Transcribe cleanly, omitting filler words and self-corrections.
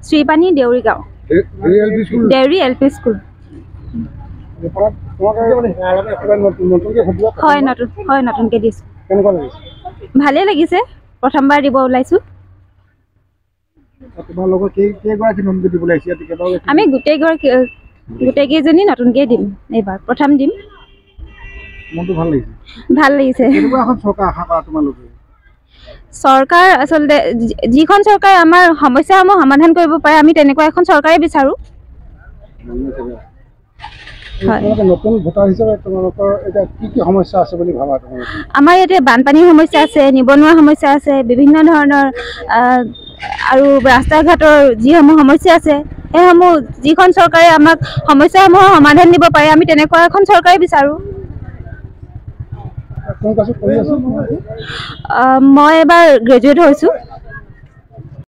শ্ৰীপানী দেউৰী গাঁও Deori LP school হয় নতুনকৈ দিছোঁ ভালেই লাগিছে প্ৰথমবাৰ দিব ওলাইছোঁ আমি গোটেইকেইজনী নতুনকৈ দিম এইবাৰ প্ৰথম দিম ভাল লাগিছে চৰকাৰ আচলতে যিখন চৰকাৰে আমাৰ সমস্যাসমূহ সমাধান কৰিব পাৰে আমি তেনেকুৱা এখন চৰকাৰে বিচাৰোঁ আমাৰ ইয়াতে বানপানীৰ সমস্যা আছে নিবনুৱা সমস্যা আছে বিভিন্ন ধৰণৰ আৰু ৰাস্তা ঘাটৰ যিসমূহ সমস্যা আছে সেইসমূহ যিখন চৰকাৰে আমাক সমস্যাসমূহৰ সমাধান দিব পাৰে আমি তেনেকুৱা এখন চৰকাৰে বিচাৰোঁ মই এবাৰ গ্ৰেজুৱেট হৈছোঁ